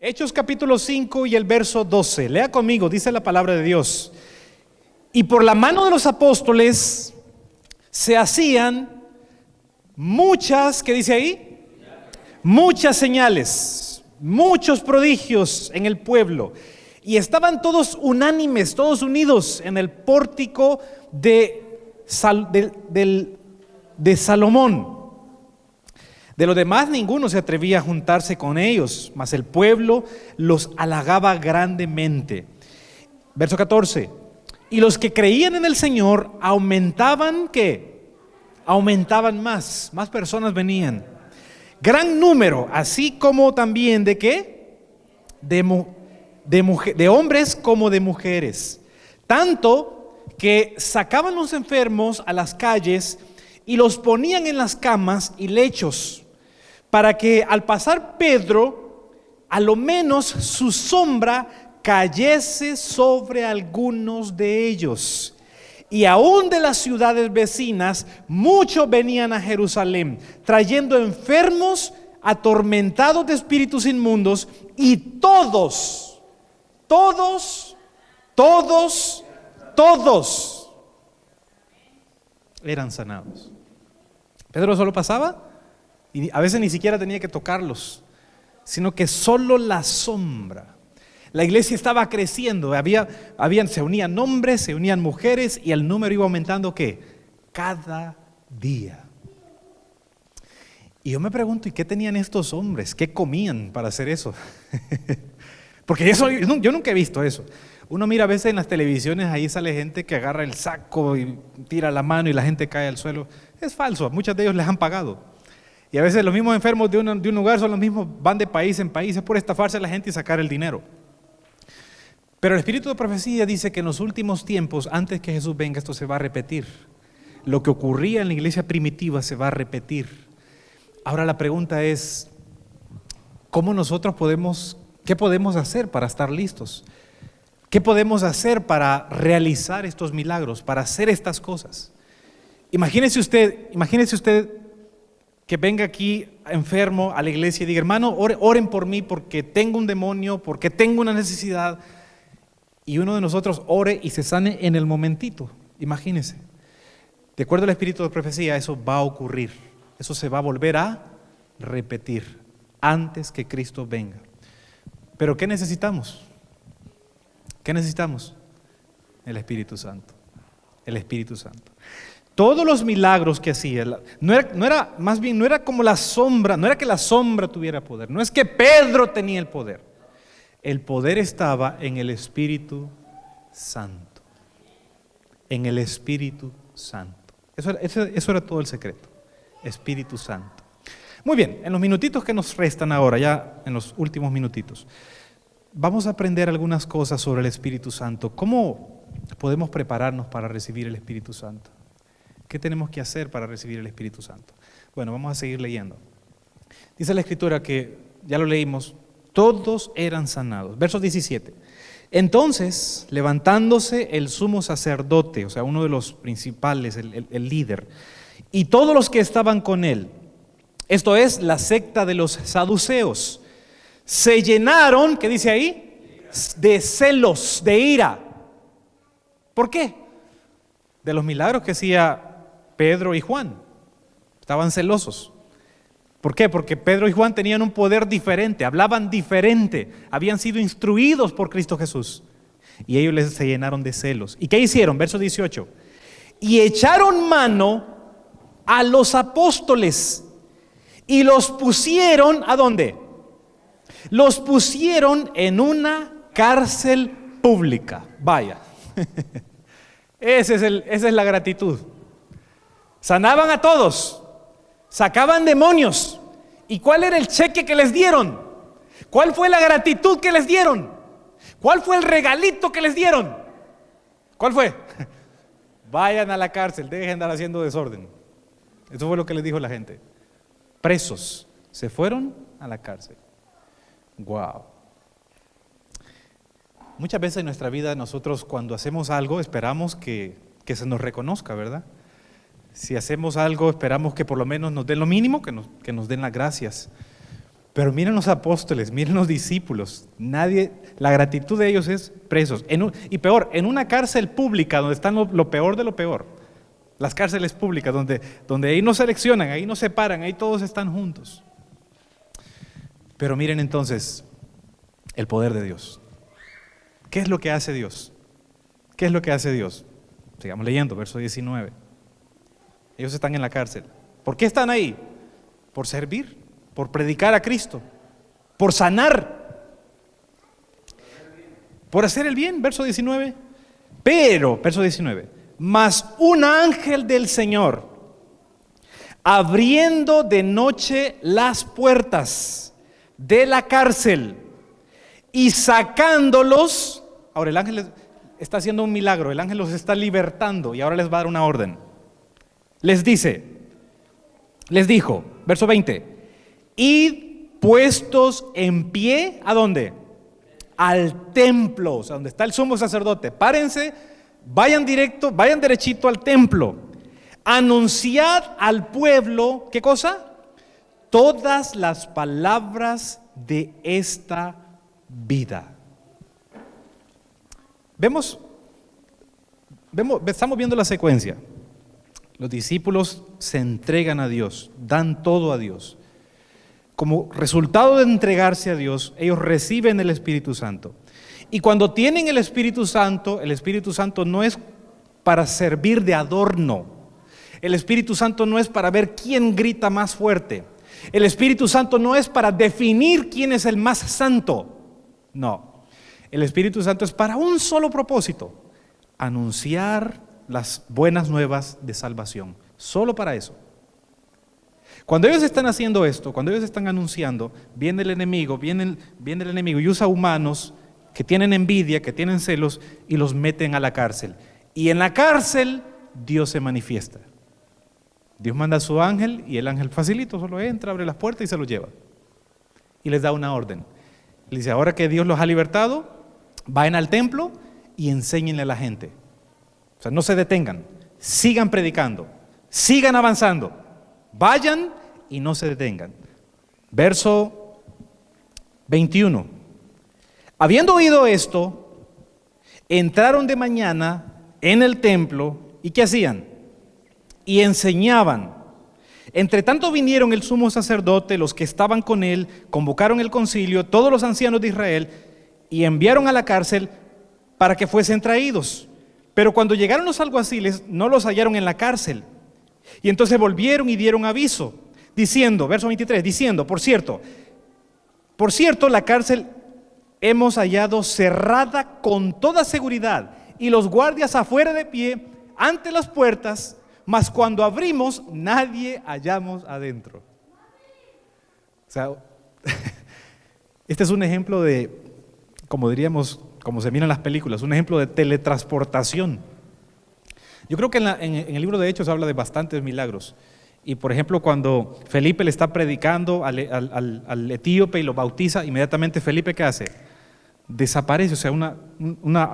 Hechos capítulo 5 y el verso 12. Lea conmigo, dice la palabra de Dios. Y por la mano de los apóstoles se hacían muchas, ¿qué dice ahí? Muchas señales, muchos prodigios en el pueblo. Y estaban todos unánimes, todos unidos en el pórtico de Salomón. De los demás ninguno se atrevía a juntarse con ellos, mas el pueblo los halagaba grandemente. Verso 14. Y los que creían en el Señor aumentaban, ¿qué? Aumentaban más personas venían. Gran número, así como también de ¿qué? De hombres como de mujeres. Tanto que sacaban los enfermos a las calles y los ponían en las camas y lechos, para que al pasar Pedro, a lo menos su sombra cayese sobre algunos de ellos. Y aún de las ciudades vecinas, muchos venían a Jerusalén, trayendo enfermos, atormentados de espíritus inmundos, y todos eran sanados. Pedro solo pasaba y a veces ni siquiera tenía que tocarlos, sino que solo la sombra. La iglesia estaba creciendo, se unían hombres, se unían mujeres, y el número iba aumentando ¿qué? Cada día. Y yo me pregunto, ¿y qué tenían estos hombres? ¿Qué comían para hacer eso? Porque yo nunca he visto eso. Uno mira a veces en las televisiones, ahí sale gente que agarra el saco y tira la mano y la gente cae al suelo. Es falso, a muchos de ellos les han pagado. Y a veces los mismos enfermos de un lugar son los mismos, van de país en país, es por estafarse a la gente y sacar el dinero. Pero el espíritu de profecía dice que en los últimos tiempos, antes que Jesús venga, esto se va a repetir. Lo que ocurría en la iglesia primitiva se va a repetir. Ahora la pregunta es, ¿qué podemos hacer para estar listos? ¿Qué podemos hacer para realizar estos milagros, para hacer estas cosas? Imagínese usted que venga aquí enfermo a la iglesia y diga, hermano, oren por mí porque tengo un demonio, porque tengo una necesidad. Y uno de nosotros ore y se sane en el momentito. Imagínese. De acuerdo al espíritu de profecía, eso va a ocurrir. Eso se va a volver a repetir antes que Cristo venga. Pero ¿qué necesitamos? ¿Qué necesitamos? El Espíritu Santo. El Espíritu Santo. Todos los milagros que hacía, no era como la sombra, no era que la sombra tuviera poder, no es que Pedro tenía el poder. El poder estaba en el Espíritu Santo. En el Espíritu Santo. Eso era todo el secreto. Espíritu Santo. Muy bien, en los minutitos que nos restan ahora, ya en los últimos minutitos, vamos a aprender algunas cosas sobre el Espíritu Santo. ¿Cómo podemos prepararnos para recibir el Espíritu Santo? ¿Qué tenemos que hacer para recibir el Espíritu Santo? Bueno, vamos a seguir leyendo. Dice la Escritura que, ya lo leímos, todos eran sanados. Verso 17. Entonces, levantándose el sumo sacerdote, o sea, uno de los principales, el líder, y todos los que estaban con él, esto es la secta de los saduceos, se llenaron, ¿qué dice ahí? De celos, de ira. ¿Por qué? De los milagros que hacía Pedro y Juan. Estaban celosos. ¿Por qué? Porque Pedro y Juan tenían un poder diferente, hablaban diferente, habían sido instruidos por Cristo Jesús. Y ellos se llenaron de celos. ¿Y qué hicieron? Verso 18. Y echaron mano a los apóstoles y los pusieron, ¿a dónde? Los pusieron en una cárcel pública. Vaya. Esa es la gratitud. Sanaban a todos, sacaban demonios. ¿Y cuál era el cheque que les dieron? ¿Cuál fue la gratitud que les dieron? ¿Cuál fue el regalito que les dieron? ¿Cuál fue? Vayan a la cárcel, dejen de andar haciendo desorden. Eso fue lo que les dijo la gente. Presos, se fueron a la cárcel. Wow. Muchas veces en nuestra vida nosotros cuando hacemos algo esperamos que se nos reconozca, ¿verdad? Si hacemos algo esperamos que por lo menos nos den lo mínimo, que nos den las gracias. Pero miren los apóstoles, miren los discípulos, la gratitud de ellos es presos. Y peor, en una cárcel pública donde están lo peor de lo peor. Las cárceles públicas donde ahí no seleccionan, ahí no separan, ahí todos están juntos. Pero miren entonces el poder de Dios. ¿Qué es lo que hace Dios? ¿Qué es lo que hace Dios? Sigamos leyendo, verso 19. Ellos están en la cárcel. ¿Por qué están ahí? Por servir, por predicar a Cristo, por sanar, por hacer el bien, verso 19. Pero, verso 19, mas un ángel del Señor, abriendo de noche las puertas de la cárcel y sacándolos, ahora el ángel está haciendo un milagro, el ángel los está libertando y ahora les va a dar una orden. Les dijo, verso 20, id puestos en pie, ¿a dónde? Al templo, o sea, donde está el sumo sacerdote. Párense, vayan derechito al templo. Anunciad al pueblo, ¿qué cosa? Todas las palabras de esta vida. Estamos viendo la secuencia. Los discípulos se entregan a Dios, dan todo a Dios. Como resultado de entregarse a Dios, ellos reciben el Espíritu Santo. Y cuando tienen el Espíritu Santo no es para servir de adorno. El Espíritu Santo no es para ver quién grita más fuerte. El Espíritu Santo no es para definir quién es el más santo. No. El Espíritu Santo es para un solo propósito: anunciar las buenas nuevas de salvación. Solo para eso. Cuando ellos están haciendo esto, cuando ellos están anunciando, viene el enemigo y usa humanos que tienen envidia, que tienen celos, y los meten a la cárcel. Y en la cárcel Dios se manifiesta. Dios manda a su ángel y el ángel facilito solo entra, abre las puertas y se los lleva. Y les da una orden. Le dice, ahora que Dios los ha libertado, vayan al templo y enséñenle a la gente. O sea, no se detengan, sigan predicando, sigan avanzando, vayan y no se detengan. Verso 21. Habiendo oído esto, entraron de mañana en el templo y ¿qué hacían? Y enseñaban. Entre tanto vinieron el sumo sacerdote, los que estaban con él, convocaron el concilio, todos los ancianos de Israel, y enviaron a la cárcel para que fuesen traídos. Pero cuando llegaron los alguaciles, no los hallaron en la cárcel. Y entonces volvieron y dieron aviso, diciendo, verso 23, diciendo, por cierto, la cárcel hemos hallado cerrada con toda seguridad, y los guardias afuera de pie, ante las puertas, mas cuando abrimos, nadie hallamos adentro. O sea, este es un ejemplo de, como diríamos, como se mira en las películas, un ejemplo de teletransportación. Yo creo que en el libro de Hechos habla de bastantes milagros. Y por ejemplo, cuando Felipe le está predicando al etíope y lo bautiza, inmediatamente Felipe, ¿qué hace? Desaparece, o sea,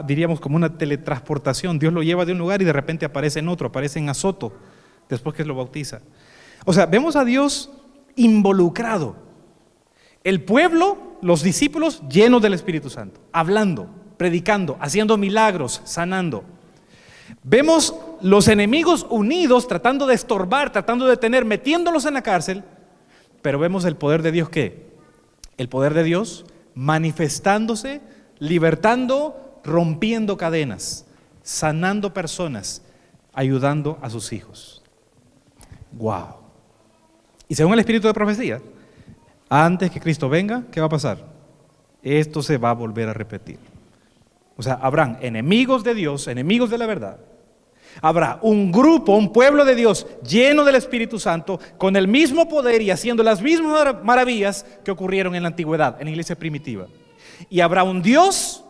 diríamos como una teletransportación. Dios lo lleva de un lugar y de repente aparece en otro, aparece en Azoto, después que lo bautiza. O sea, vemos a Dios involucrado. El pueblo, los discípulos llenos del Espíritu Santo, hablando, predicando, haciendo milagros, sanando. Vemos los enemigos unidos, tratando de estorbar, tratando de detener, metiéndolos en la cárcel, pero vemos el poder de Dios, ¿qué? El poder de Dios manifestándose, libertando, rompiendo cadenas, sanando personas, ayudando a sus hijos. ¡Wow! Y según el espíritu de profecía, antes que Cristo venga, ¿qué va a pasar? Esto se va a volver a repetir. O sea, habrán enemigos de Dios, enemigos de la verdad. Habrá un grupo, un pueblo de Dios lleno del Espíritu Santo, con el mismo poder y haciendo las mismas maravillas que ocurrieron en la antigüedad, en la iglesia primitiva. Y habrá un Dios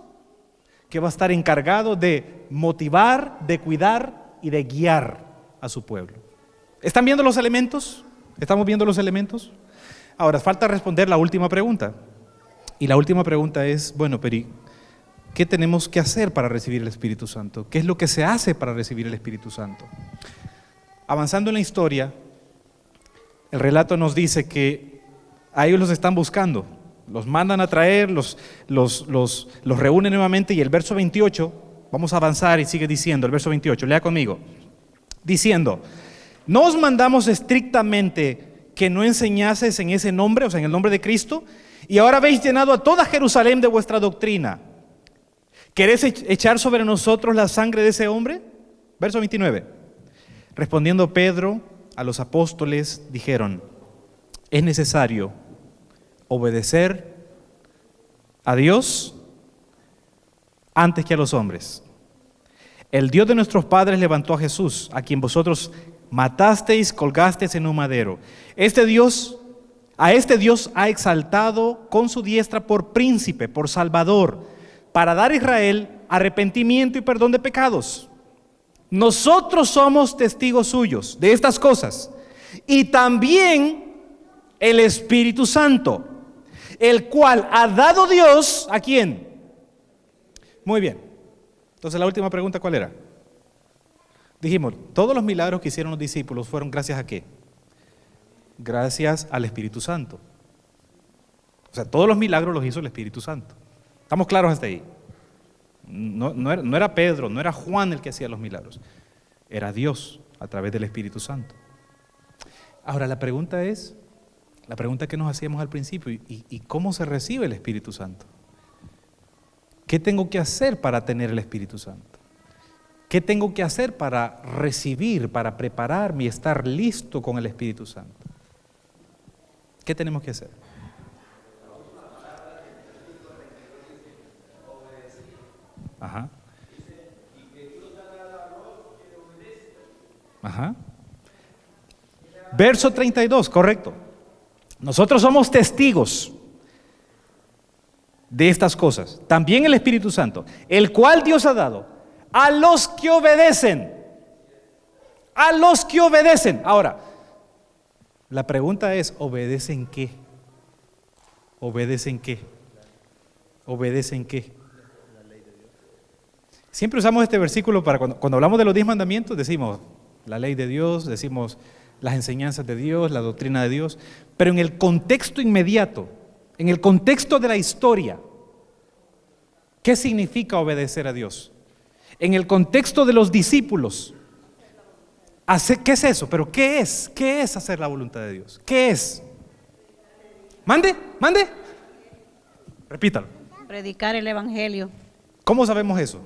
que va a estar encargado de motivar, de cuidar y de guiar a su pueblo. ¿Están viendo los elementos? ¿Estamos viendo los elementos? Ahora, falta responder la última pregunta. Y la última pregunta es, bueno, pero ¿qué tenemos que hacer para recibir el Espíritu Santo? ¿Qué es lo que se hace para recibir el Espíritu Santo? Avanzando en la historia, el relato nos dice que a ellos los están buscando. Los mandan a traer, los reúnen nuevamente y el verso 28, vamos a avanzar y sigue diciendo, el verso 28, lea conmigo. Diciendo, ¿no os mandamos estrictamente que no enseñases en ese nombre, o sea, en el nombre de Cristo? Y ahora habéis llenado a toda Jerusalén de vuestra doctrina. ¿Queréis echar sobre nosotros la sangre de ese hombre? Verso 29. Respondiendo Pedro a los apóstoles, dijeron, es necesario obedecer a Dios antes que a los hombres. El Dios de nuestros padres levantó a Jesús, a quien vosotros matasteis, colgasteis en un madero. A este Dios ha exaltado con su diestra por príncipe, por salvador, para dar a Israel arrepentimiento y perdón de pecados. Nosotros somos testigos suyos de estas cosas, y también el Espíritu Santo, el cual ha dado Dios, ¿a quién? Muy bien. Entonces la última pregunta, ¿cuál era? Dijimos, todos los milagros que hicieron los discípulos fueron gracias a ¿qué? Gracias al Espíritu Santo. O sea, todos los milagros los hizo el Espíritu Santo. ¿Estamos claros hasta ahí? No era Pedro, no era Juan el que hacía los milagros. Era Dios a través del Espíritu Santo. Ahora la pregunta que nos hacíamos al principio, ¿y cómo se recibe el Espíritu Santo? ¿Qué tengo que hacer para tener el Espíritu Santo? ¿Qué tengo que hacer para recibir, para prepararme y estar listo con el Espíritu Santo? ¿Qué tenemos que hacer? Ajá. Ajá. Verso 32, correcto. Nosotros somos testigos de estas cosas. También el Espíritu Santo, el cual Dios ha dado a los que obedecen. A los que obedecen. Ahora, la pregunta es, ¿obedecen qué? ¿Obedecen qué? ¿Obedecen qué? Siempre usamos este versículo para cuando hablamos de los 10 mandamientos, decimos la ley de Dios, decimos las enseñanzas de Dios, la doctrina de Dios, pero en el contexto inmediato, en el contexto de la historia, ¿qué significa obedecer a Dios? En el contexto de los discípulos, ¿qué es eso? ¿Pero qué es? ¿Qué es hacer la voluntad de Dios? ¿Qué es? Mande. Repítalo. Predicar el Evangelio. ¿Cómo sabemos eso?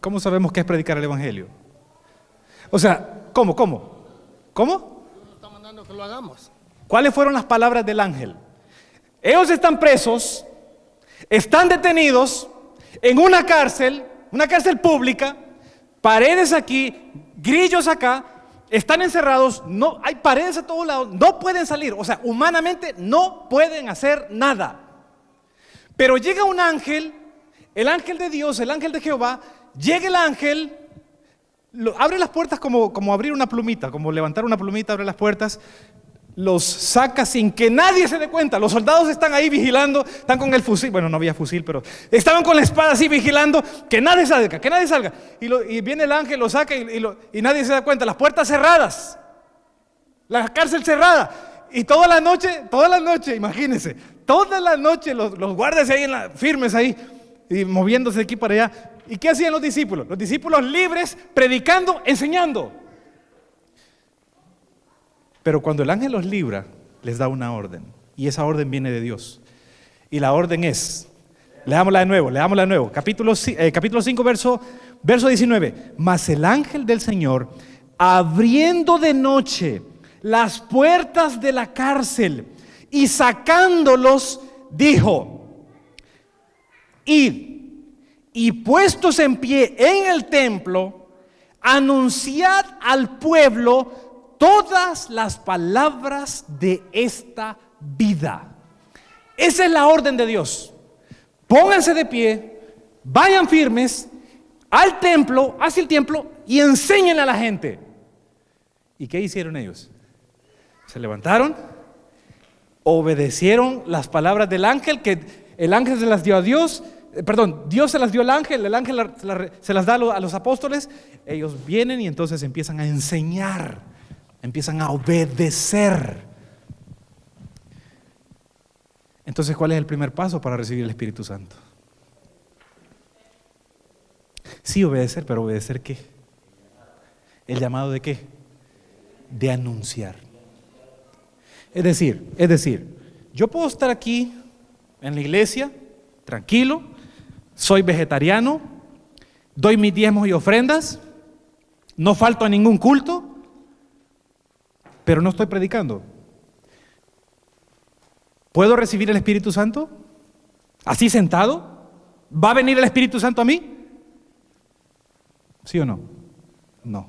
¿Cómo sabemos qué es predicar el Evangelio? O sea, ¿cómo? Nos está mandando que lo hagamos. ¿Cuáles fueron las palabras del ángel? Ellos están presos, están detenidos en una cárcel pública, paredes aquí, grillos acá, están encerrados, no hay paredes a todos lados, no pueden salir, o sea, humanamente no pueden hacer nada. Pero llega un ángel, el ángel de Dios, el ángel de Jehová, llega el ángel, abre las puertas como abrir una plumita, como levantar una plumita, abre las puertas, los saca sin que nadie se dé cuenta. Los soldados están ahí vigilando, están con el fusil, bueno, no había fusil, pero estaban con la espada así vigilando, que nadie salga. Y viene el ángel, lo saca y nadie se da cuenta. Las puertas cerradas, la cárcel cerrada. Y toda la noche, imagínense, toda la noche los guardias ahí firmes ahí, y moviéndose de aquí para allá. ¿Y qué hacían los discípulos? Los discípulos libres, predicando, enseñando. Pero cuando el ángel los libra, les da una orden. Y esa orden viene de Dios. Y la orden es, leámosla de nuevo. Capítulo 5, verso 19. Mas el ángel del Señor, abriendo de noche las puertas de la cárcel y sacándolos, dijo: id, y puestos en pie en el templo, anunciad al pueblo todas las palabras de esta vida. Esa es la orden de Dios. Pónganse de pie, vayan firmes al templo, hacia el templo, y enséñenle a la gente. ¿Y qué hicieron ellos? Se levantaron, obedecieron las palabras del ángel, que el ángel se las dio a Dios. Dios se las dio al ángel, el ángel se las da a los apóstoles. Ellos vienen y entonces empiezan a enseñar, empiezan a obedecer. Entonces, ¿cuál es el primer paso para recibir el Espíritu Santo? Sí, obedecer, pero ¿obedecer qué? ¿El llamado de qué? De anunciar. Es decir, yo puedo estar aquí en la iglesia, tranquilo, soy vegetariano, doy mis diezmos y ofrendas, no falto a ningún culto, pero no estoy predicando. ¿Puedo recibir el Espíritu Santo? ¿Así sentado? ¿Va a venir el Espíritu Santo a mí? ¿Sí o no? No.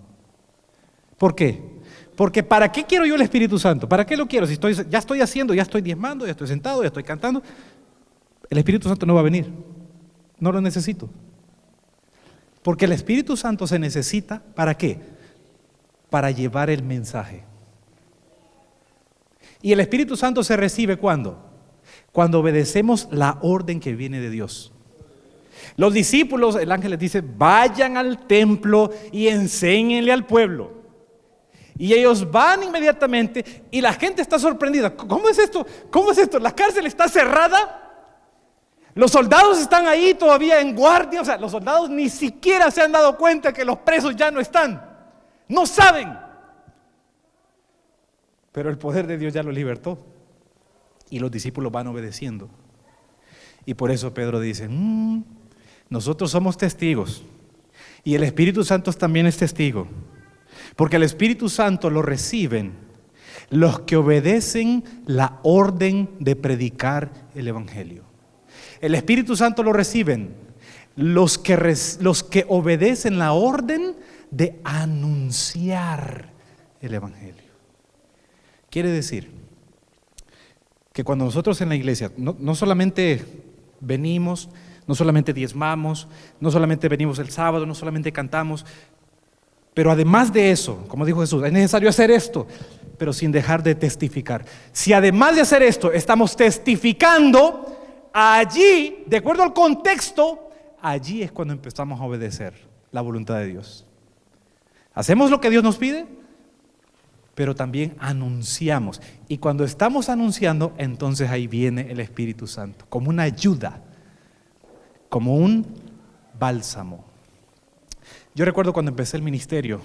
¿Por qué? Porque ¿para qué quiero yo el Espíritu Santo? ¿Para qué lo quiero? Si ya estoy haciendo, ya estoy diezmando, ya estoy sentado, ya estoy cantando. El Espíritu Santo no va a venir. No lo necesito. Porque el Espíritu Santo se necesita, ¿para qué? Para llevar el mensaje. Y el Espíritu Santo se recibe ¿cuándo? Cuando obedecemos la orden que viene de Dios. Los discípulos, el ángel les dice, vayan al templo y enséñenle al pueblo. Y ellos van inmediatamente y la gente está sorprendida. ¿Cómo es esto? ¿Cómo es esto? La cárcel está cerrada. Los soldados están ahí todavía en guardia. O sea, los soldados ni siquiera se han dado cuenta que los presos ya no están. No saben. Pero el poder de Dios ya los libertó. Y los discípulos van obedeciendo. Y por eso Pedro dice, nosotros somos testigos. Y el Espíritu Santo también es testigo. Porque el Espíritu Santo lo reciben los que obedecen la orden de predicar el Evangelio. El Espíritu Santo lo reciben los que obedecen la orden de anunciar el Evangelio. Quiere decir que cuando nosotros en la iglesia no solamente venimos, no solamente diezmamos, no solamente venimos el sábado, no solamente cantamos, pero además de eso, como dijo Jesús, es necesario hacer esto, pero sin dejar de testificar. Si además de hacer esto estamos testificando, allí, de acuerdo al contexto, allí es cuando empezamos a obedecer la voluntad de Dios. Hacemos lo que Dios nos pide, pero también anunciamos. Y cuando estamos anunciando, entonces ahí viene el Espíritu Santo, como una ayuda, como un bálsamo. Yo recuerdo cuando empecé el ministerio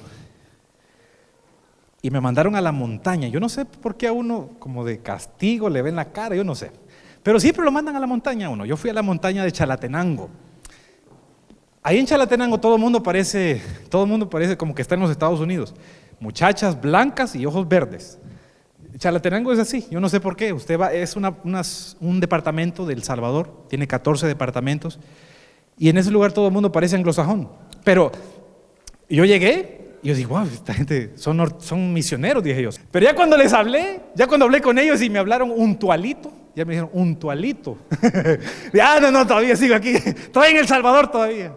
y me mandaron a la montaña. Yo no sé por qué a uno como de castigo le ven la cara, yo no sé. Pero siempre lo mandan a la montaña a uno. Yo fui a la montaña de Chalatenango. Ahí en Chalatenango todo el mundo parece como que está en los Estados Unidos. Muchachas blancas y ojos verdes. Chalatenango es así, yo no sé por qué. Usted va, es un departamento de El Salvador, tiene 14 departamentos. Y en ese lugar todo el mundo parece anglosajón. Pero yo llegué y yo digo, wow, esta gente son misioneros, dije yo. Pero ya cuando les hablé, ya cuando hablé con ellos y me hablaron un tualito, ya me dijeron un tualito. No, todavía sigo aquí, estoy en El Salvador todavía.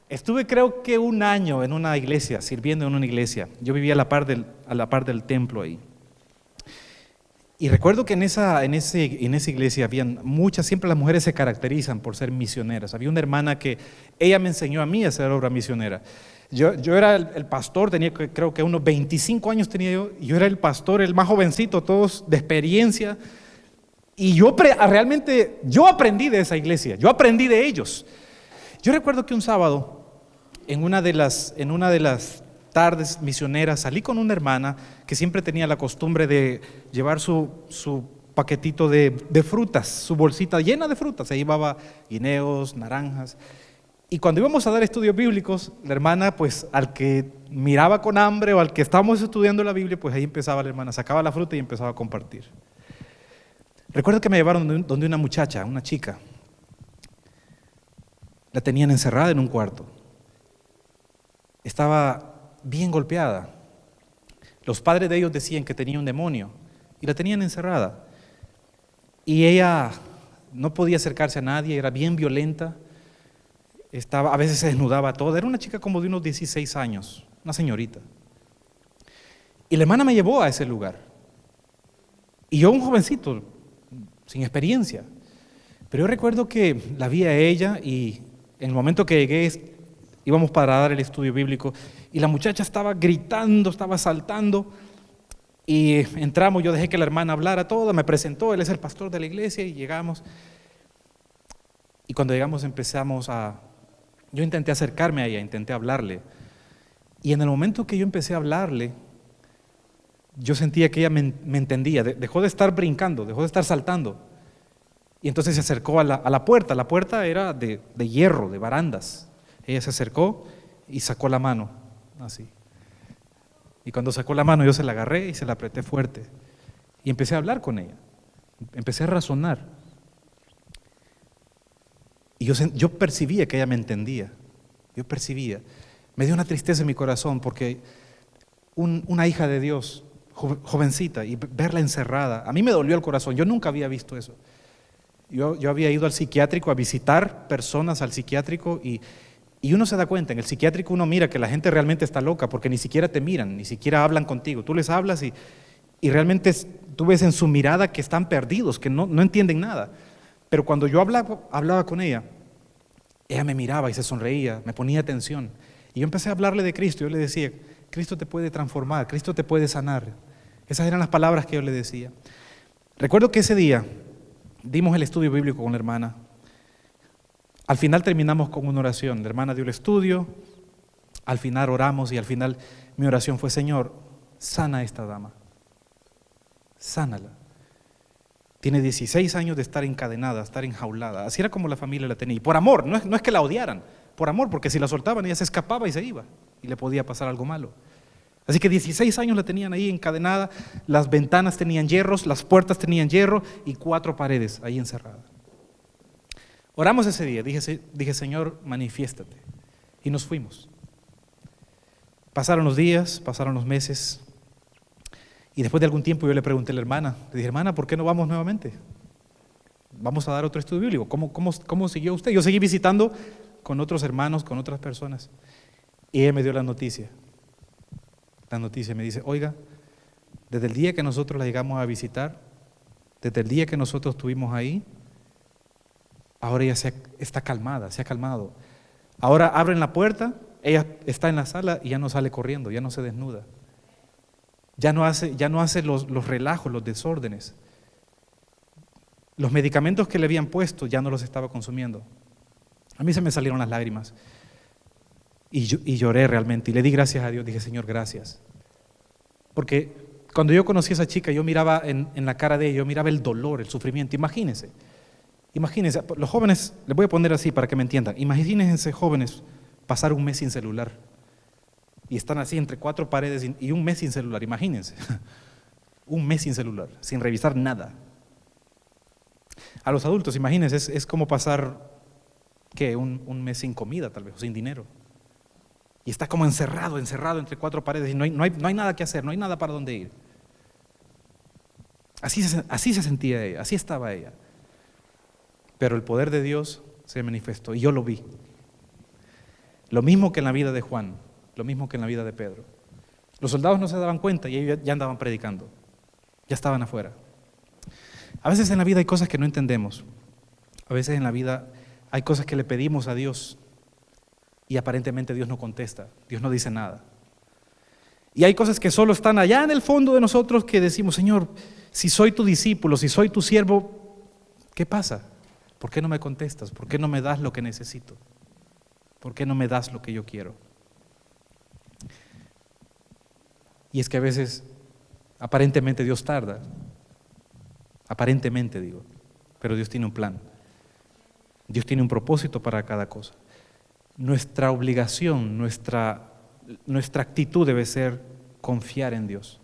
Estuve creo que un año en una iglesia, sirviendo en una iglesia. Yo vivía a la par del templo ahí. Y recuerdo que en esa iglesia habían muchas, siempre las mujeres se caracterizan por ser misioneras. Había una hermana que ella me enseñó a mí a hacer obra misionera. Yo era el pastor, creo que unos 25 años tenía yo, y yo era el pastor, el más jovencito, todos de experiencia. Y yo aprendí de esa iglesia, yo aprendí de ellos. Yo recuerdo que un sábado, en una de las tardes misioneras, salí con una hermana que siempre tenía la costumbre de llevar su paquetito de frutas, su bolsita llena de frutas. Se llevaba guineos, naranjas. Y cuando íbamos a dar estudios bíblicos, la hermana, pues al que miraba con hambre o al que estábamos estudiando la Biblia, pues ahí empezaba la hermana, sacaba la fruta y empezaba a compartir. Recuerdo que me llevaron donde una muchacha, una chica. La tenían encerrada en un cuarto. Estaba bien golpeada. Los padres de ellos decían que tenía un demonio y la tenían encerrada. Y ella no podía acercarse a nadie, era bien violenta. A veces se desnudaba toda. Era una chica como de unos 16 años, una señorita. Y la hermana me llevó a ese lugar. Y yo, un jovencito, sin experiencia. Pero yo recuerdo que la vi a ella y en el momento que llegué, íbamos para dar el estudio bíblico y la muchacha estaba gritando, estaba saltando. Y entramos, yo dejé que la hermana hablara todo, me presentó, él es el pastor de la iglesia y llegamos. Y cuando llegamos yo intenté acercarme a ella, intenté hablarle. Y en el momento que yo empecé a hablarle, yo sentía que ella me entendía, dejó de estar brincando, dejó de estar saltando. Y entonces se acercó a la puerta era de hierro, de barandas. Ella se acercó y sacó la mano, así. Y cuando sacó la mano yo se la agarré y se la apreté fuerte. Y empecé a hablar con ella, empecé a razonar. Y yo percibía que ella me entendía, yo percibía. Me dio una tristeza en mi corazón porque una hija de Dios, jovencita, y verla encerrada, a mí me dolió el corazón, yo nunca había visto eso. Yo había ido al psiquiátrico a visitar personas al psiquiátrico y uno se da cuenta, en el psiquiátrico uno mira que la gente realmente está loca porque ni siquiera te miran, ni siquiera hablan contigo. Tú les hablas y realmente tú ves en su mirada que están perdidos, que no entienden nada. Pero cuando yo hablaba con ella me miraba y se sonreía, me ponía atención. Y yo empecé a hablarle de Cristo, yo le decía, Cristo te puede transformar, Cristo te puede sanar. Esas eran las palabras que yo le decía. Recuerdo que ese día dimos el estudio bíblico con la hermana. Al final terminamos con una oración. La hermana dio el estudio, al final oramos y al final mi oración fue: Señor, sana a esta dama, sánala. Tiene 16 años de estar encadenada, estar enjaulada. Así era como la familia la tenía. Y por amor, no es que la odiaran, por amor, porque si la soltaban ella se escapaba y se iba y le podía pasar algo malo. Así que 16 años la tenían ahí encadenada, las ventanas tenían hierros, las puertas tenían hierro y 4 paredes ahí encerradas. Oramos ese día, dije Señor, manifiéstate. Y nos fuimos. Pasaron los días, pasaron los meses. Y después de algún tiempo yo le pregunté a la hermana, le dije, hermana, ¿por qué no vamos nuevamente? Vamos a dar otro estudio bíblico. ¿Cómo siguió usted? Yo seguí visitando con otros hermanos, con otras personas. Y ella me dio la noticia. La noticia me dice, oiga, desde el día que nosotros la llegamos a visitar, desde el día que nosotros estuvimos ahí, ahora ella está calmada, se ha calmado. Ahora abren la puerta, ella está en la sala y ya no sale corriendo, ya no se desnuda. Ya no hace los relajos, los desórdenes. Los medicamentos que le habían puesto ya no los estaba consumiendo. A mí se me salieron las lágrimas. Y lloré realmente. Y le di gracias a Dios. Dije, Señor, gracias. Porque cuando yo conocí a esa chica, yo miraba en la cara de ella, yo miraba el dolor, el sufrimiento. Imagínense, los jóvenes, les voy a poner así para que me entiendan. Imagínense jóvenes pasar un mes sin celular. Y están así entre 4 paredes y un mes sin celular, imagínense. Un mes sin celular, sin revisar nada. A los adultos, imagínense, es como pasar, ¿qué? Un mes sin comida tal vez, o sin dinero. Y está como encerrado entre 4 paredes y no hay nada que hacer, no hay nada para dónde ir. Así se sentía ella, así estaba ella. Pero el poder de Dios se manifestó y yo lo vi. Lo mismo que en la vida de Juan, lo mismo que en la vida de Pedro. Los soldados no se daban cuenta y ellos ya andaban predicando, ya estaban afuera. A veces en la vida hay cosas que no entendemos. A veces en la vida hay cosas que le pedimos a Dios y aparentemente Dios no contesta, Dios no dice nada. Y hay cosas que solo están allá en el fondo de nosotros que decimos, Señor, si soy tu discípulo, si soy tu siervo, ¿qué pasa? ¿Por qué no me contestas? ¿Por qué no me das lo que necesito? ¿Por qué no me das lo que yo quiero? Y es que a veces aparentemente Dios tarda, aparentemente digo, pero Dios tiene un plan. Dios tiene un propósito para cada cosa. Nuestra obligación, nuestra actitud debe ser confiar en Dios.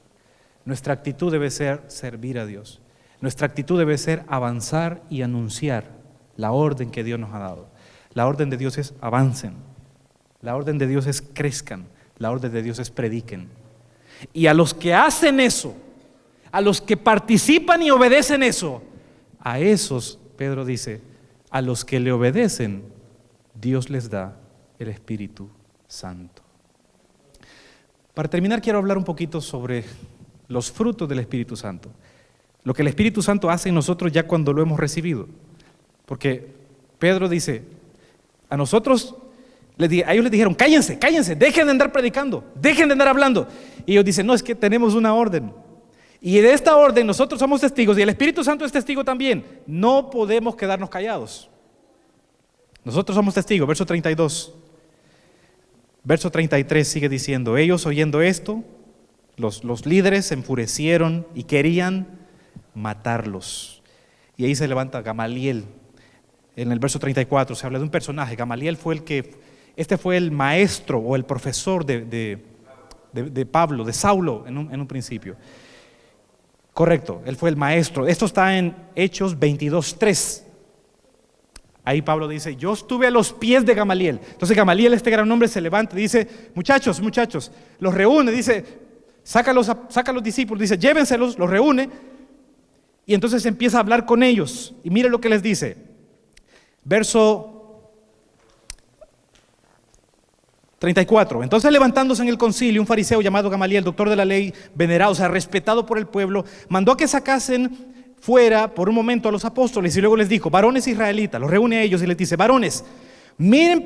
Nuestra actitud debe ser servir a Dios. Nuestra actitud debe ser avanzar y anunciar la orden que Dios nos ha dado. La orden de Dios es avancen. La orden de Dios es crezcan. La orden de Dios es prediquen. Y a los que hacen eso, a los que participan y obedecen eso, a esos, Pedro dice, a los que le obedecen, Dios les da el Espíritu Santo. Para terminar, quiero hablar un poquito sobre los frutos del Espíritu Santo. Lo que el Espíritu Santo hace en nosotros ya cuando lo hemos recibido. Porque Pedro dice, a nosotros, a ellos les dijeron, cállense, dejen de andar predicando, dejen de andar hablando. Y ellos dicen, no, es que tenemos una orden. Y de esta orden nosotros somos testigos y el Espíritu Santo es testigo también. No podemos quedarnos callados. Nosotros somos testigos. Verso 32. Verso 33 sigue diciendo: ellos oyendo esto, los líderes se enfurecieron y querían matarlos. Y ahí se levanta Gamaliel. En el verso 34 se habla de un personaje. Gamaliel fue este fue el maestro o el profesor de Pablo, de Saulo en un principio. Correcto, él fue el maestro. Esto está en Hechos 22:3. Ahí Pablo dice: yo estuve a los pies de Gamaliel. Entonces Gamaliel, este gran hombre, se levanta y dice: muchachos, los reúne, dice, saca a los discípulos, dice, llévenselos, los reúne. Y entonces empieza a hablar con ellos. Y mire lo que les dice. Verso 34. Entonces, levantándose en el concilio, un fariseo llamado Gamaliel, doctor de la ley, venerado, o sea, respetado por el pueblo, mandó a que sacasen fuera por un momento a los apóstoles y luego les dijo: varones israelitas, los reúne a ellos y les dice: varones, miren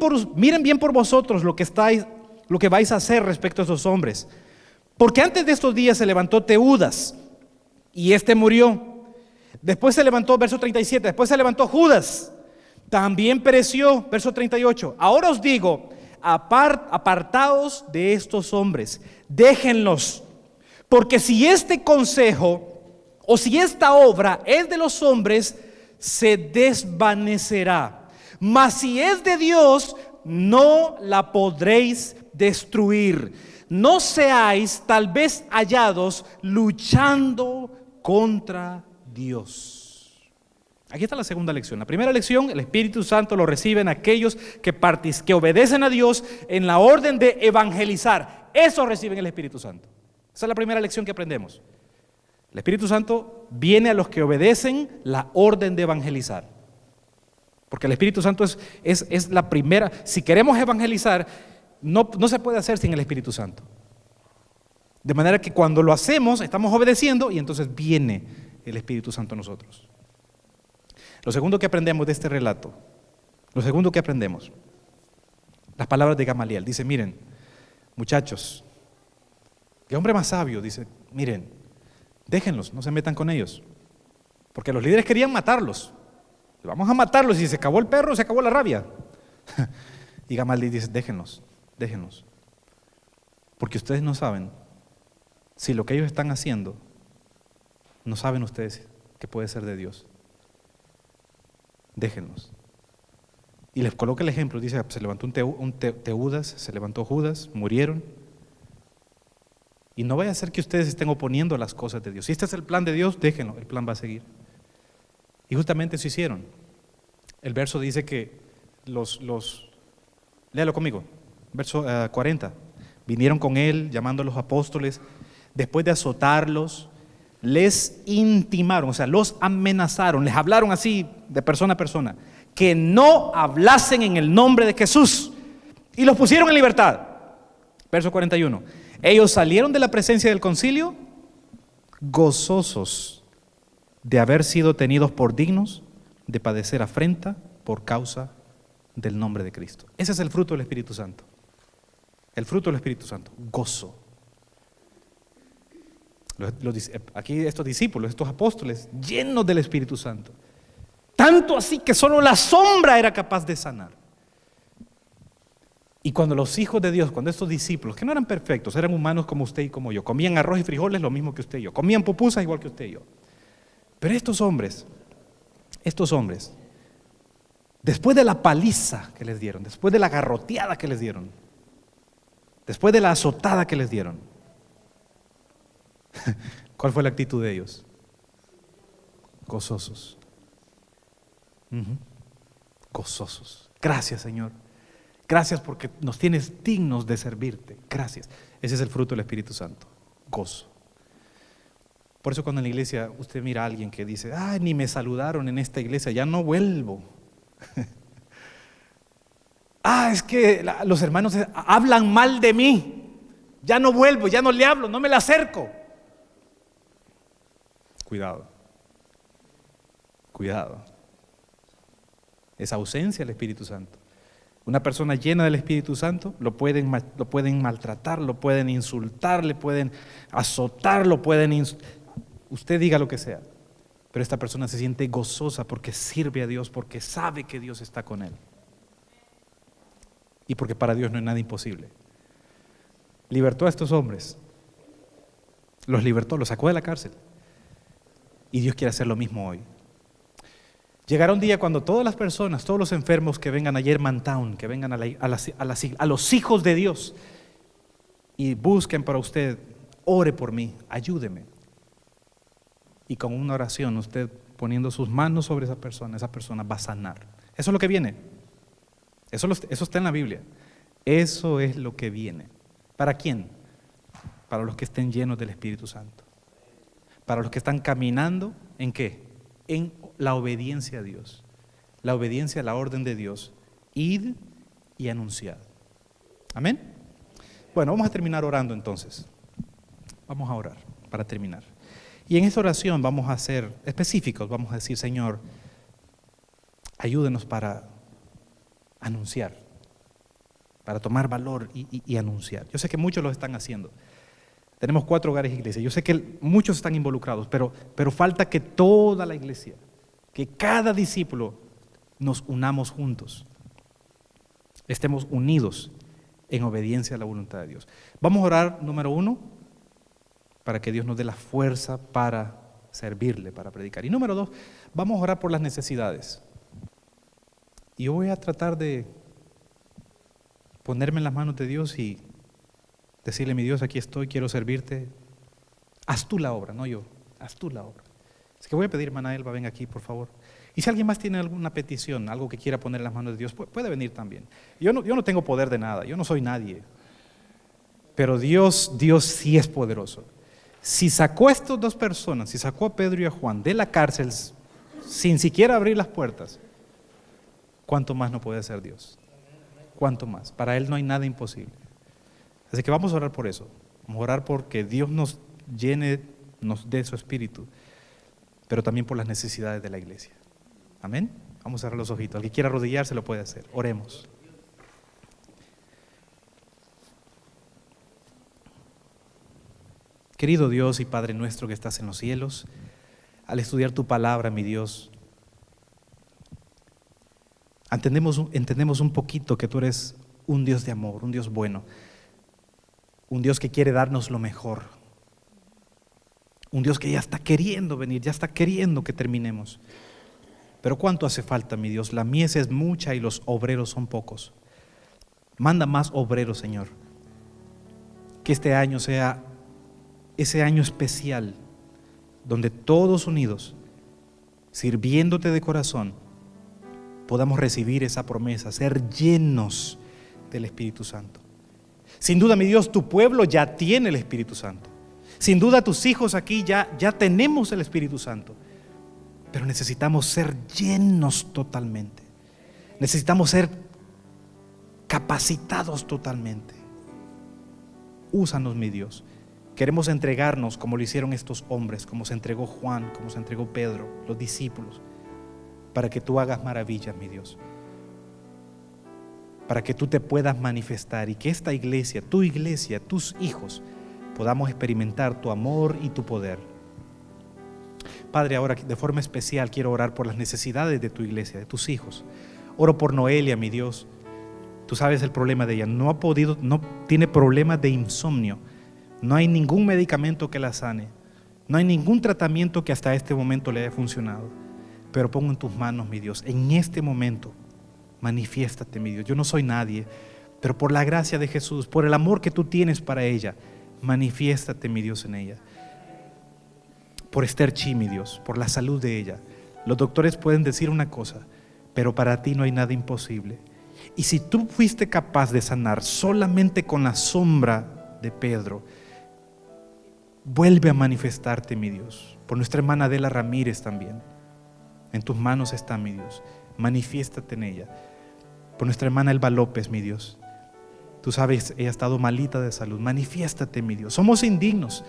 bien por vosotros lo que vais a hacer respecto a esos hombres, porque antes de estos días se levantó Teudas y este murió. Después se levantó, verso 37, después se levantó Judas, también pereció, verso 38. Ahora os digo: apartaos de estos hombres, déjenlos, porque si este consejo o si esta obra es de los hombres, se desvanecerá, mas si es de Dios, no la podréis destruir. No seáis tal vez hallados luchando contra Dios. Aquí está la segunda lección. La primera lección: el Espíritu Santo lo reciben aquellos que obedecen a Dios en la orden de evangelizar. Eso reciben el Espíritu Santo. Esa es la primera lección que aprendemos. El Espíritu Santo viene a los que obedecen la orden de evangelizar. Porque el Espíritu Santo es la primera. Si queremos evangelizar, no se puede hacer sin el Espíritu Santo. De manera que cuando lo hacemos, estamos obedeciendo y entonces viene el Espíritu Santo a nosotros. Lo segundo que aprendemos de este relato, las palabras de Gamaliel. Dice: miren, muchachos, qué hombre más sabio. Dice: miren, déjenlos, no se metan con ellos. Porque los líderes querían matarlos. Vamos a matarlos, y se acabó el perro, se acabó la rabia. Y Gamaliel dice: déjenlos. Porque ustedes no saben si lo que ellos están haciendo, no saben ustedes que puede ser de Dios. Déjenlos. Y les coloca el ejemplo. Dice: se levantó un Teudas, se levantó Judas, murieron. Y no vaya a ser que ustedes estén oponiendo a las cosas de Dios. Si este es el plan de Dios, déjenlo, el plan va a seguir. Y justamente eso hicieron. El verso dice que léalo conmigo, verso 40. Vinieron con él, llamando a los apóstoles, después de azotarlos, les intimaron, o sea, los amenazaron, les hablaron así de persona a persona, que no hablasen en el nombre de Jesús, y los pusieron en libertad. Verso 41. Ellos salieron de la presencia del concilio gozosos de haber sido tenidos por dignos de padecer afrenta por causa del nombre de Cristo. Ese es el fruto del Espíritu Santo. El fruto del Espíritu Santo, gozo. Aquí estos discípulos, estos apóstoles, llenos del Espíritu Santo. Tanto así que solo la sombra era capaz de sanar. Y cuando los hijos de Dios, cuando estos discípulos, que no eran perfectos, eran humanos como usted y como yo, comían arroz y frijoles lo mismo que usted y yo, comían pupusas igual que usted y yo. Pero estos hombres, después de la paliza que les dieron, después de la garroteada que les dieron, después de la azotada que les dieron, ¿cuál fue la actitud de ellos? Gozosos. Gozosos. Gracias, Señor. Gracias porque nos tienes dignos de servirte. Gracias. Ese es el fruto del Espíritu Santo. Gozo. Por eso cuando en la iglesia usted mira a alguien que dice: ay, ni me saludaron en esta iglesia, ya no vuelvo. Es que los hermanos hablan mal de mí, ya no vuelvo, ya no le hablo, no me le acerco. Cuidado. Es ausencia del Espíritu Santo. Una persona llena del Espíritu Santo lo pueden maltratar, lo pueden insultar, le pueden azotar, Usted diga lo que sea, pero esta persona se siente gozosa porque sirve a Dios, porque sabe que Dios está con él. Y porque para Dios no hay nada imposible. Libertó a estos hombres. Los libertó, los sacó de la cárcel. Y Dios quiere hacer lo mismo hoy. Llegará un día cuando todas las personas, todos los enfermos que vengan a Germantown, que vengan a los hijos de Dios y busquen para usted, ore por mí, ayúdeme. Y con una oración, usted poniendo sus manos sobre esa persona va a sanar. Eso es lo que viene. Eso está en la Biblia. Eso es lo que viene. ¿Para quién? Para los que estén llenos del Espíritu Santo. Para los que están caminando, ¿en qué? En la obediencia a Dios. La obediencia a la orden de Dios. Id y anunciad. Amén. Bueno, vamos a terminar orando entonces. Vamos a orar para terminar. Y en esta oración vamos a ser específicos. Vamos a decir, Señor, ayúdenos para anunciar, para tomar valor y anunciar. Yo sé que muchos lo están haciendo. Tenemos 4 hogares de iglesia. Yo sé que muchos están involucrados, pero falta que toda la iglesia, que cada discípulo nos unamos juntos. Estemos unidos en obediencia a la voluntad de Dios. Vamos a orar, número 1, para que Dios nos dé la fuerza para servirle, para predicar. Y número 2, vamos a orar por las necesidades. Y yo voy a tratar de ponerme en las manos de Dios y decirle, mi Dios, aquí estoy, quiero servirte. Haz tú la obra, no yo, haz tú la obra. Así que voy a pedir, hermana Elba, venga aquí, por favor. Y si alguien más tiene alguna petición, algo que quiera poner en las manos de Dios, puede venir también. Yo no tengo poder de nada, yo no soy nadie. Pero Dios sí es poderoso. Si sacó a estas 2 personas, si sacó a Pedro y a Juan de la cárcel sin siquiera abrir las puertas, ¿cuánto más no puede hacer Dios? ¿Cuánto más? Para Él no hay nada imposible. Así que vamos a orar por eso. Vamos a orar porque Dios nos llene, nos dé su espíritu, pero también por las necesidades de la iglesia. Amén. Vamos a cerrar los ojitos. El que quiera arrodillarse lo puede hacer. Oremos. Querido Dios y Padre nuestro que estás en los cielos, al estudiar tu palabra, mi Dios, entendemos un poquito que tú eres un Dios de amor, un Dios bueno, un Dios que quiere darnos lo mejor, un Dios que ya está queriendo venir, ya está queriendo que terminemos. Pero ¿cuánto hace falta, mi Dios? La mies es mucha y los obreros son pocos. Manda más obreros, Señor. Que este año sea ese año especial donde todos unidos, sirviéndote de corazón, podamos recibir esa promesa, ser llenos del Espíritu Santo. Sin duda, mi Dios, tu pueblo ya tiene el Espíritu Santo. Sin duda, tus hijos aquí ya tenemos el Espíritu Santo. Pero necesitamos ser llenos totalmente. Necesitamos ser capacitados totalmente. Úsanos, mi Dios. Queremos entregarnos como lo hicieron estos hombres, como se entregó Juan, como se entregó Pedro, los discípulos, para que tú hagas maravillas, mi Dios. Para que tú te puedas manifestar y que esta iglesia, tu iglesia, tus hijos, podamos experimentar tu amor y tu poder. Padre, ahora de forma especial quiero orar por las necesidades de tu iglesia, de tus hijos. Oro por Noelia, mi Dios. Tú sabes el problema de ella. No tiene problemas de insomnio. No hay ningún medicamento que la sane. No hay ningún tratamiento que hasta este momento le haya funcionado. Pero pongo en tus manos, mi Dios, en este momento, manifiéstate, mi Dios. Yo no soy nadie, pero por la gracia de Jesús, por el amor que tú tienes para ella, manifiéstate, mi Dios, en ella. Por Esther Chi, mi Dios, por la salud de ella. Los doctores pueden decir una cosa, pero para ti no hay nada imposible. Y si tú fuiste capaz de sanar solamente con la sombra de Pedro, vuelve a manifestarte, mi Dios. Por nuestra hermana Adela Ramírez también. En tus manos está, mi Dios. Manifiéstate en ella. Por nuestra hermana Elba López, mi Dios. Tú sabes, ella ha estado malita de salud. Manifiéstate, mi Dios. Somos indignos,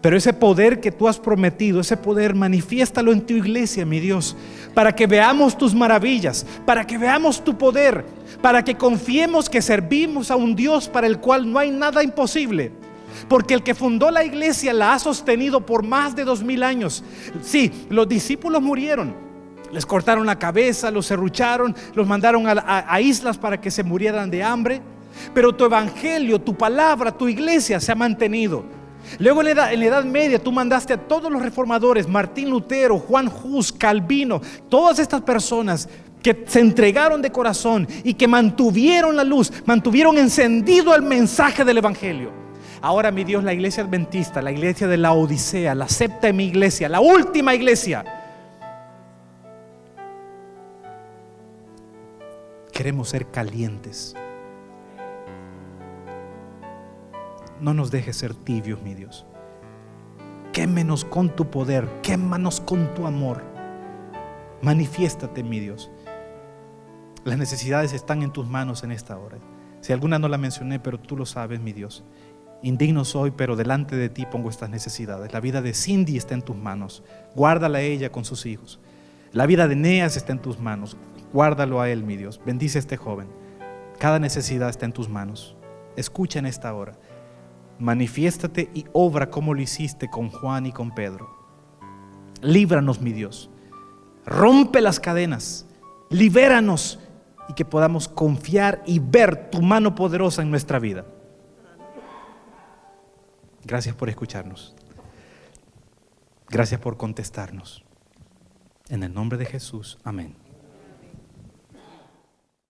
pero ese poder que tú has prometido, ese poder, manifiéstalo en tu iglesia, mi Dios, para que veamos tus maravillas, para que veamos tu poder, para que confiemos que servimos a un Dios para el cual no hay nada imposible, Porque el que fundó la iglesia la ha sostenido por más de 2000 años. Sí, los discípulos murieron, les cortaron la cabeza, los serrucharon, los mandaron a islas para que se murieran de hambre. Pero tu evangelio, tu palabra, tu iglesia se ha mantenido. Luego en la Edad Media tú mandaste a todos los reformadores, Martín Lutero, Juan Hus, Calvino, todas estas personas que se entregaron de corazón y que mantuvieron la luz, mantuvieron encendido el mensaje del evangelio. Ahora, mi Dios, la iglesia adventista, la iglesia de la Odisea, la séptima iglesia, la última iglesia, queremos ser calientes. No nos dejes ser tibios, mi Dios. Quémenos con tu poder, quémanos con tu amor. Manifiéstate, mi Dios. Las necesidades están en tus manos en esta hora. Si alguna no la mencioné, pero tú lo sabes, mi Dios. Indigno soy, pero delante de ti pongo estas necesidades. La vida de Cindy está en tus manos. Guárdala a ella con sus hijos. La vida de Eneas está en tus manos. Guárdalo a él, mi Dios. Bendice a este joven. Cada necesidad está en tus manos. Escucha en esta hora. Manifiéstate y obra como lo hiciste con Juan y con Pedro. Líbranos, mi Dios. Rompe las cadenas. Libéranos y que podamos confiar y ver tu mano poderosa en nuestra vida. Gracias por escucharnos. Gracias por contestarnos. En el nombre de Jesús, amén.